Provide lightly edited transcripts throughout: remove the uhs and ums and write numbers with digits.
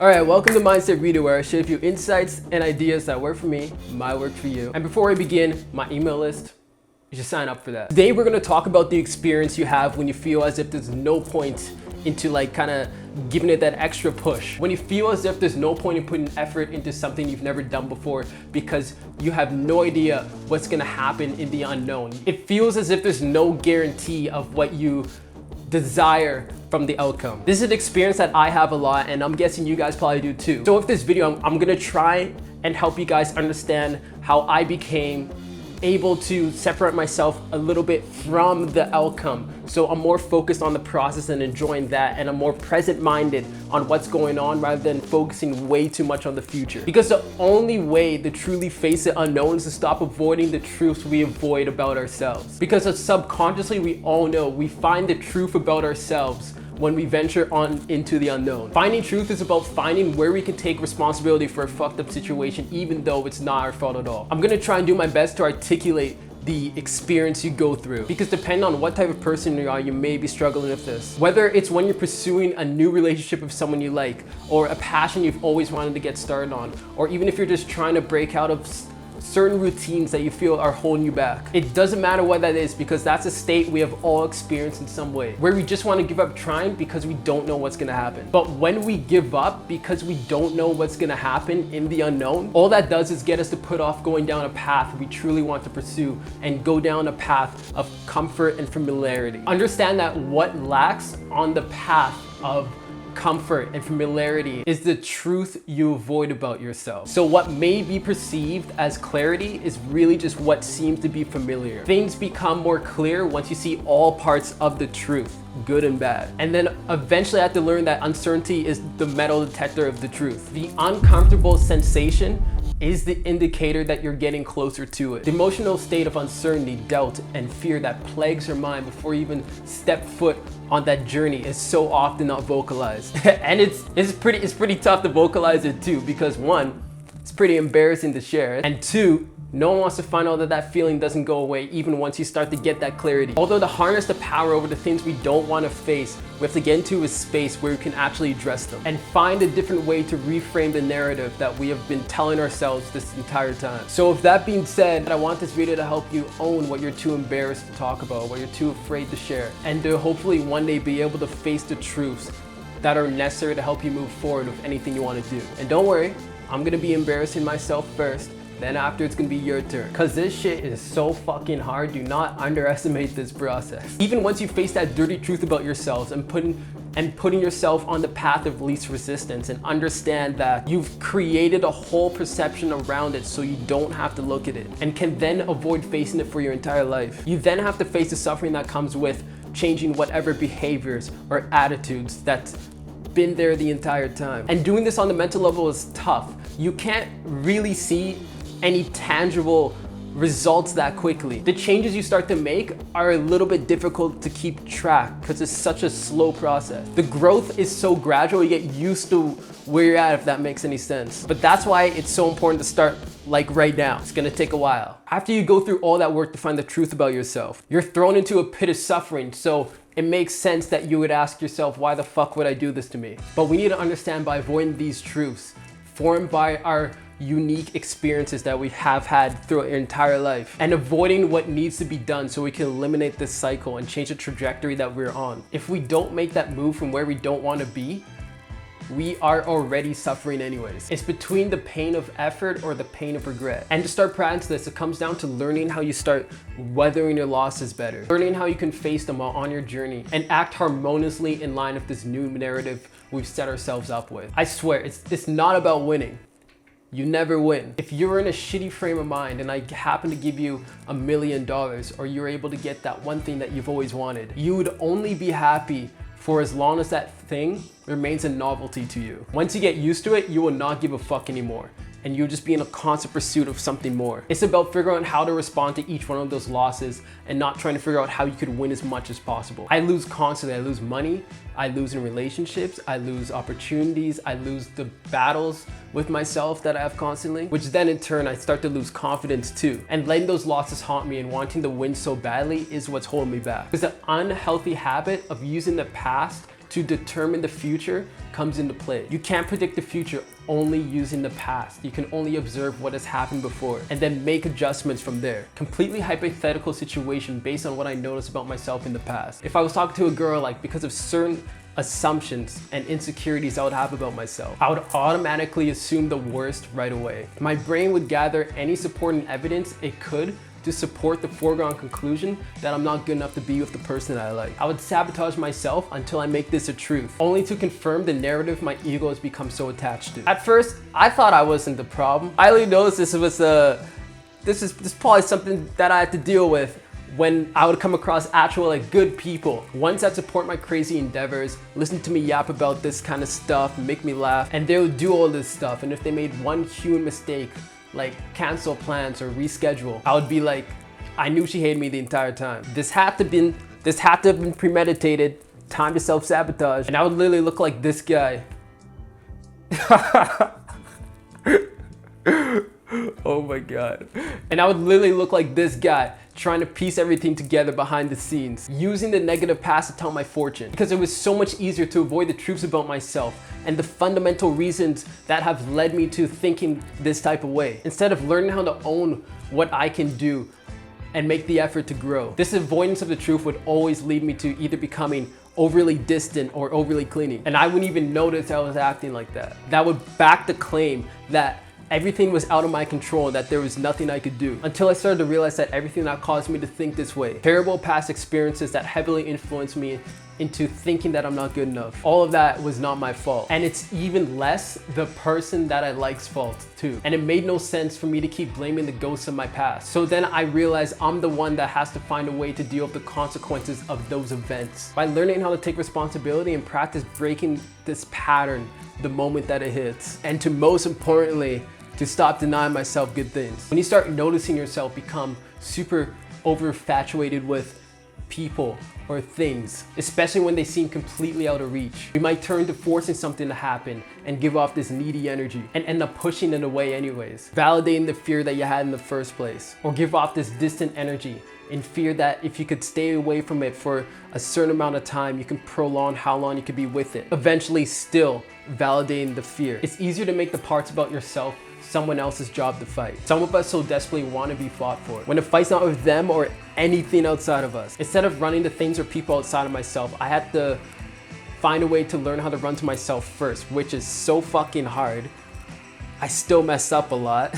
All right, welcome to Mindset Reader, where I share with you insights and ideas that work for me, might work for you. And before I begin, my email list, you should sign up for that. Today, we're gonna talk about the experience you have when you feel as if there's no point into kind of giving it that extra push. When you feel as if there's no point in putting effort into something you've never done before because you have no idea what's gonna happen in the unknown. It feels as if there's no guarantee of what you desire from the outcome. This is an experience that I have a lot, and I'm guessing you guys probably do too. So with this video, I'm gonna try and help you guys understand how I became able to separate myself a little bit from the outcome. So I'm more focused on the process and enjoying that, and I'm more present-minded on what's going on rather than focusing way too much on the future. Because the only way to truly face the unknown is to stop avoiding the truths we avoid about ourselves. Because subconsciously, we all know we find the truth about ourselves when we venture on into the unknown. Finding truth is about finding where we can take responsibility for a fucked up situation, even though it's not our fault at all. I'm gonna try and do my best to articulate the experience you go through, because depending on what type of person you are, you may be struggling with this. Whether it's when you're pursuing a new relationship with someone you like, or a passion you've always wanted to get started on, or even if you're just trying to break out of certain routines that you feel are holding you back. It doesn't matter what that is, because that's a state we have all experienced in some way, where we just want to give up trying because we don't know what's gonna happen. But when we give up because we don't know what's gonna happen in the unknown, all that does is get us to put off going down a path we truly want to pursue and go down a path of comfort and familiarity. Understand that what lacks on the path of comfort and familiarity is the truth you avoid about yourself. So what may be perceived as clarity is really just what seems to be familiar. Things become more clear once you see all parts of the truth, good and bad. And then eventually I have to learn that uncertainty is the metal detector of the truth. The uncomfortable sensation is the indicator that you're getting closer to it. The emotional state of uncertainty, doubt, and fear that plagues your mind before you even step foot on that journey is so often not vocalized. And it's pretty tough to vocalize it too, because one, it's pretty embarrassing to share it, and two, no one wants to find out that that feeling doesn't go away even once you start to get that clarity. Although to harness the power over the things we don't want to face, we have to get into a space where we can actually address them and find a different way to reframe the narrative that we have been telling ourselves this entire time. So with that being said, I want this video to help you own what you're too embarrassed to talk about, what you're too afraid to share, and to hopefully one day be able to face the truths that are necessary to help you move forward with anything you want to do. And don't worry, I'm gonna be embarrassing myself first, then after it's gonna be your turn. Cause this shit is so fucking hard. Do not underestimate this process. Even once you face that dirty truth about yourselves and putting yourself on the path of least resistance, and understand that you've created a whole perception around it so you don't have to look at it, and can then avoid facing it for your entire life. You then have to face the suffering that comes with changing whatever behaviors or attitudes that's been there the entire time. And doing this on the mental level is tough. You can't really see any tangible results that quickly. The changes you start to make are a little bit difficult to keep track because it's such a slow process. The growth is so gradual, you get used to where you're at, if that makes any sense. But that's why it's so important to start right now. It's gonna take a while. After you go through all that work to find the truth about yourself, you're thrown into a pit of suffering. So it makes sense that you would ask yourself, why the fuck would I do this to me? But we need to understand, by avoiding these truths formed by our unique experiences that we have had throughout your entire life, and avoiding what needs to be done so we can eliminate this cycle and change the trajectory that we're on. If we don't make that move from where we don't want to be, we are already suffering anyways. It's between the pain of effort or the pain of regret. And to start practicing this, it comes down to learning how you start weathering your losses better, learning how you can face them while on your journey and act harmoniously in line with this new narrative we've set ourselves up with. I swear, it's not about winning. You never win. If you're in a shitty frame of mind and I happen to give you $1 million, or you're able to get that one thing that you've always wanted, you would only be happy for as long as that thing remains a novelty to you. Once you get used to it, you will not give a fuck anymore, and you'll just be in a constant pursuit of something more. It's about figuring out how to respond to each one of those losses and not trying to figure out how you could win as much as possible. I lose constantly. I lose money, I lose in relationships, I lose opportunities, I lose the battles with myself that I have constantly, which then in turn I start to lose confidence too. And letting those losses haunt me and wanting to win so badly is what's holding me back. Because the unhealthy habit of using the past to determine the future comes into play. You can't predict the future only using the past. You can only observe what has happened before and then make adjustments from there. Completely hypothetical situation based on what I noticed about myself in the past. If I was talking to a girl, like because of certain assumptions and insecurities I would have about myself, I would automatically assume the worst right away. My brain would gather any supporting evidence it could to support the foregone conclusion that I'm not good enough to be with the person that I like. I would sabotage myself until I make this a truth, only to confirm the narrative my ego has become so attached to. At first, I thought I wasn't the problem. I only noticed this is probably something that I had to deal with when I would come across actual like good people, ones that support my crazy endeavors, listen to me yap about this kind of stuff, make me laugh, and they would do all this stuff. And if they made one human mistake, like cancel plans or reschedule, I would be like, I knew she hated me the entire time. This had to have been premeditated, time to self-sabotage. And I would literally look like this guy. Oh my God. And I would literally look like this guy, trying to piece everything together behind the scenes, using the negative past to tell my fortune, because it was so much easier to avoid the truths about myself and the fundamental reasons that have led me to thinking this type of way, instead of learning how to own what I can do and make the effort to grow. This avoidance of the truth would always lead me to either becoming overly distant or overly clingy, and I wouldn't even notice I was acting like that. That would back the claim that everything was out of my control, that there was nothing I could do, until I started to realize that everything that caused me to think this way, terrible past experiences that heavily influenced me into thinking that I'm not good enough, all of that was not my fault. And it's even less the person that I like's fault too. And it made no sense for me to keep blaming the ghosts of my past. So then I realized I'm the one that has to find a way to deal with the consequences of those events. By learning how to take responsibility and practice breaking this pattern the moment that it hits. And to most importantly, to stop denying myself good things. When you start noticing yourself become super overfatuated with people or things, especially when they seem completely out of reach, you might turn to forcing something to happen and give off this needy energy and end up pushing it away anyways, validating the fear that you had in the first place, or give off this distant energy in fear that if you could stay away from it for a certain amount of time, you can prolong how long you could be with it, eventually still validating the fear. It's easier to make the parts about yourself someone else's job to fight. Some of us so desperately want to be fought for, when the fight's not with them or anything outside of us. Instead of running to things or people outside of myself, I had to find a way to learn how to run to myself first, which is so fucking hard. I still mess up a lot,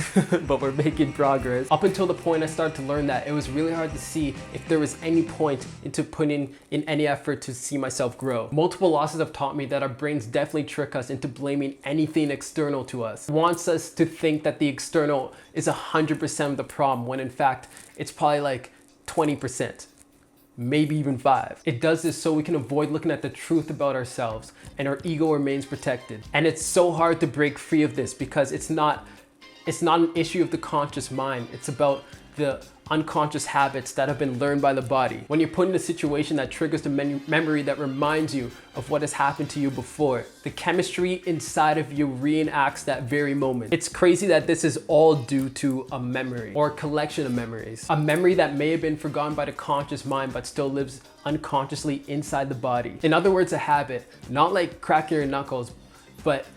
but we're making progress. Up until the point I started to learn that, it was really hard to see if there was any point into putting in any effort to see myself grow. Multiple losses have taught me that our brains definitely trick us into blaming anything external to us. It wants us to think that the external is 100% of the problem, when in fact, it's probably like 20%. Maybe even 5. It does this so we can avoid looking at the truth about ourselves and our ego remains protected. And it's so hard to break free of this because it's not an issue of the conscious mind. It's about the unconscious habits that have been learned by the body. When you're put in a situation that triggers the memory that reminds you of what has happened to you before, the chemistry inside of you reenacts that very moment. It's crazy that this is all due to a memory or a collection of memories. A memory that may have been forgotten by the conscious mind but still lives unconsciously inside the body. In other words, a habit, not like cracking your knuckles, but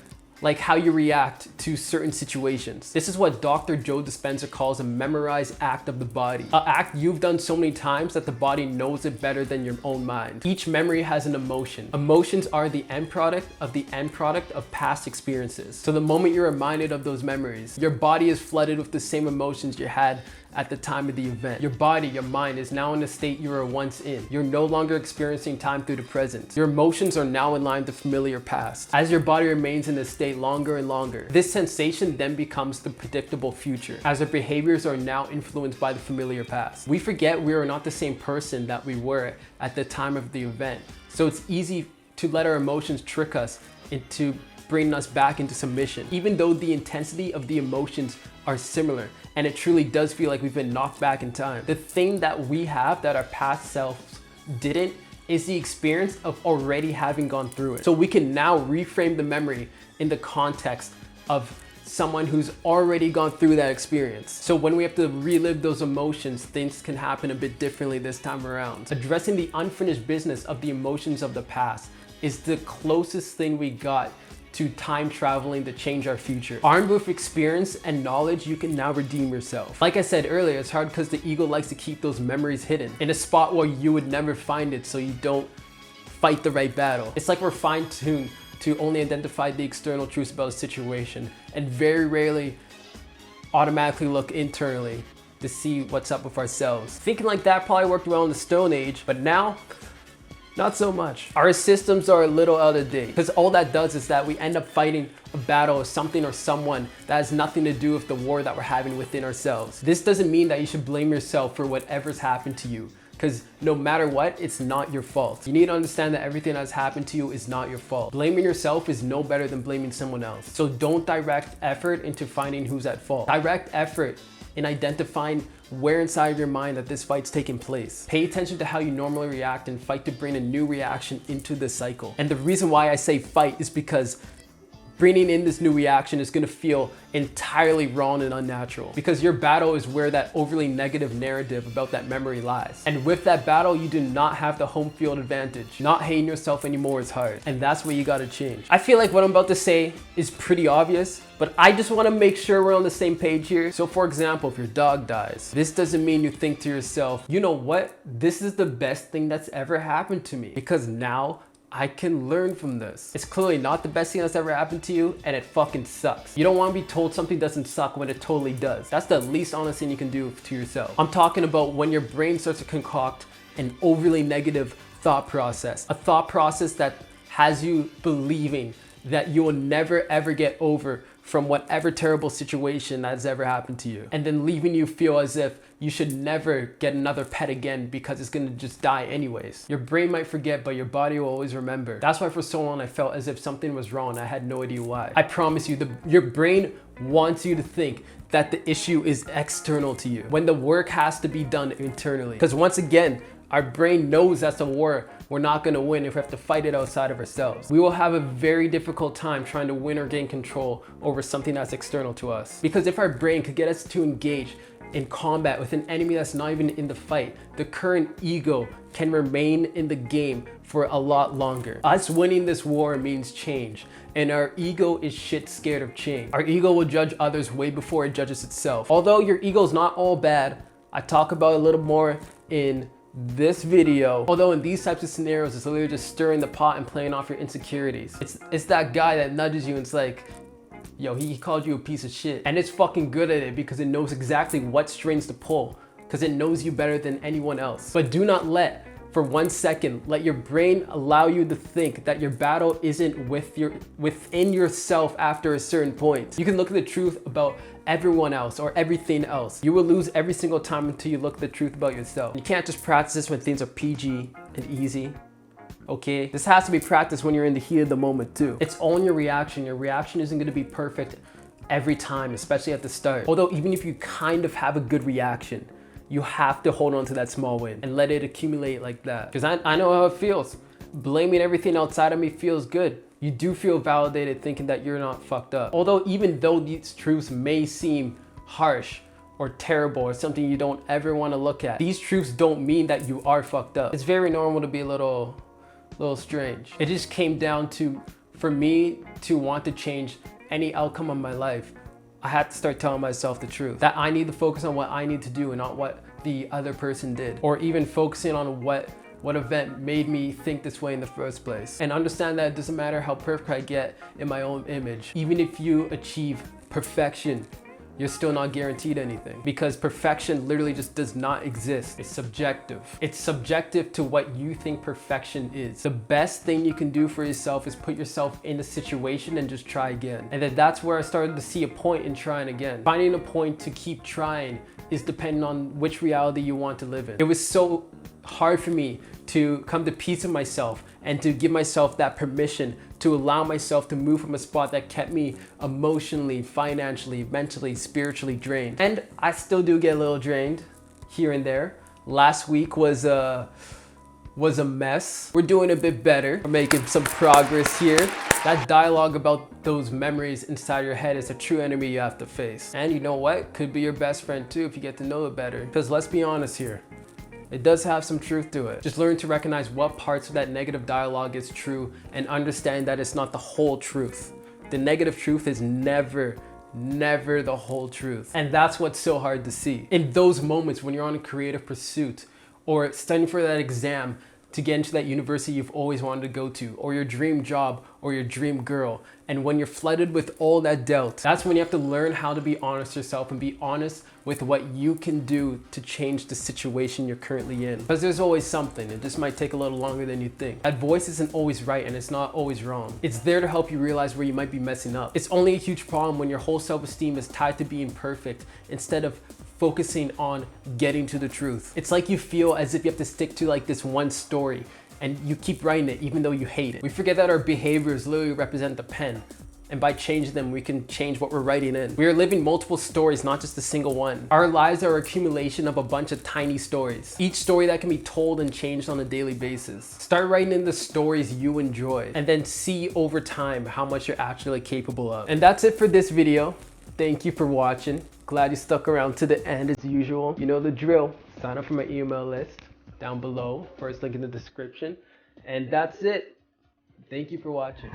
like how you react to certain situations. This is what Dr. Joe Dispenza calls a memorized act of the body. An act you've done so many times that the body knows it better than your own mind. Each memory has an emotion. Emotions are the end product of past experiences. So the moment you're reminded of those memories, your body is flooded with the same emotions you had at the time of the event. Your body, your mind is now in a state you were once in. You're no longer experiencing time through the present. Your emotions are now in line with the familiar past. As your body remains in this state longer and longer, this sensation then becomes the predictable future, as our behaviors are now influenced by the familiar past. We forget we are not the same person that we were at the time of the event. So it's easy to let our emotions trick us into bringing us back into submission, even though the intensity of the emotions are similar, and it truly does feel like we've been knocked back in time. The thing that we have that our past selves didn't is the experience of already having gone through it. So we can now reframe the memory in the context of someone who's already gone through that experience. So when we have to relive those emotions, things can happen a bit differently this time around. Addressing the unfinished business of the emotions of the past is the closest thing we got to time traveling to change our future. Armed with experience and knowledge, you can now redeem yourself. Like I said earlier, it's hard because the ego likes to keep those memories hidden in a spot where you would never find it, so you don't fight the right battle. It's like we're fine-tuned to only identify the external truths about a situation and very rarely automatically look internally to see what's up with ourselves. Thinking like that probably worked well in the Stone Age, but now, not so much. Our systems are a little out of date because all that does is that we end up fighting a battle of something or someone that has nothing to do with the war that we're having within ourselves. This doesn't mean that you should blame yourself for whatever's happened to you, because no matter what, it's not your fault. You need to understand that everything that's happened to you is not your fault. Blaming yourself is no better than blaming someone else. So don't direct effort into finding who's at fault. Direct effort in identifying where inside of your mind that this fight's taking place. Pay attention to how you normally react and fight to bring a new reaction into the cycle. And the reason why I say fight is because bringing in this new reaction is gonna feel entirely wrong and unnatural, because your battle is where that overly negative narrative about that memory lies. And with that battle, you do not have the home field advantage. Not hating yourself anymore is hard, and that's what you gotta change. I feel like what I'm about to say is pretty obvious, but I just wanna make sure we're on the same page here. So for example, if your dog dies, this doesn't mean you think to yourself, you know what? This is the best thing that's ever happened to me, because now I can learn from this. It's clearly not the best thing that's ever happened to you, and it fucking sucks. You don't want to be told something doesn't suck when it totally does. That's the least honest thing you can do to yourself. I'm talking about when your brain starts to concoct an overly negative thought process. A thought process that has you believing that you will never ever get over from whatever terrible situation that has ever happened to you, and then leaving you feel as if you should never get another pet again because it's gonna just die anyways. Your brain might forget, but your body will always remember. That's why for so long I felt as if something was wrong. I had no idea why. I promise you, your brain wants you to think that the issue is external to you when the work has to be done internally. Because once again, our brain knows that's a war we're not gonna win if we have to fight it outside of ourselves. We will have a very difficult time trying to win or gain control over something that's external to us. Because if our brain could get us to engage in combat with an enemy that's not even in the fight, the current ego can remain in the game for a lot longer. Us winning this war means change, and our ego is shit scared of change. Our ego will judge others way before it judges itself. Although your ego's not all bad, I talk about it a little more in this video. Although in these types of scenarios, it's literally just stirring the pot and playing off your insecurities. It's that guy that nudges you and it's like, yo, he called you a piece of shit. And it's fucking good at it because it knows exactly what strings to pull, because it knows you better than anyone else. But do not let, for 1 second, let your brain allow you to think that your battle isn't within yourself after a certain point. You can look at the truth about everyone else or everything else. You will lose every single time until you look at the truth about yourself. You can't just practice this when things are PG and easy. Okay? This has to be practiced when you're in the heat of the moment too. It's all in your reaction. Your reaction isn't gonna be perfect every time, especially at the start. Although even if you kind of have a good reaction, you have to hold on to that small win and let it accumulate like that. Because I know how it feels. Blaming everything outside of me feels good. You do feel validated thinking that you're not fucked up. Although even though these truths may seem harsh or terrible or something you don't ever want to look at, these truths don't mean that you are fucked up. It's very normal to be a little strange. It just came down to, for me to want to change any outcome of my life, I had to start telling myself the truth. That I need to focus on what I need to do and not what the other person did. Or even focusing on what event made me think this way in the first place. And understand that it doesn't matter how perfect I get in my own image. Even if you achieve perfection, you're still not guaranteed anything, because perfection literally just does not exist. It's subjective. It's subjective to what you think perfection is. The best thing you can do for yourself is put yourself in a situation and just try again. And then that's where I started to see a point in trying again. Finding a point to keep trying is dependent on which reality you want to live in. It was so hard for me to come to peace with myself and to give myself that permission to allow myself to move from a spot that kept me emotionally, financially, mentally, spiritually drained. And I still do get a little drained here and there. Last week was a mess. We're doing a bit better. We're making some progress here. That dialogue about those memories inside your head is a true enemy you have to face. And you know what? Could be your best friend too if you get to know it better. Because let's be honest here. It does have some truth to it. Just learn to recognize what parts of that negative dialogue is true and understand that it's not the whole truth. The negative truth is never the whole truth. And that's what's so hard to see. In those moments when you're on a creative pursuit or studying for that exam to get into that university you've always wanted to go to, or your dream job, or your dream girl, and when you're flooded with all that doubt, that's when you have to learn how to be honest with yourself and be honest with what you can do to change the situation you're currently in. Because there's always something, it just might take a little longer than you think. That voice isn't always right and it's not always wrong. It's there to help you realize where you might be messing up. It's only a huge problem when your whole self-esteem is tied to being perfect instead of focusing on getting to the truth. It's like you feel as if you have to stick to like this one story and you keep writing it even though you hate it. We forget that our behaviors literally represent the pen. And by changing them, we can change what we're writing in. We are living multiple stories, not just a single one. Our lives are an accumulation of a bunch of tiny stories. Each story that can be told and changed on a daily basis. Start writing in the stories you enjoy and then see over time how much you're actually capable of. And that's it for this video. Thank you for watching. Glad you stuck around to the end as usual. You know the drill. Sign up for my email list down below. First link in the description. And that's it. Thank you for watching.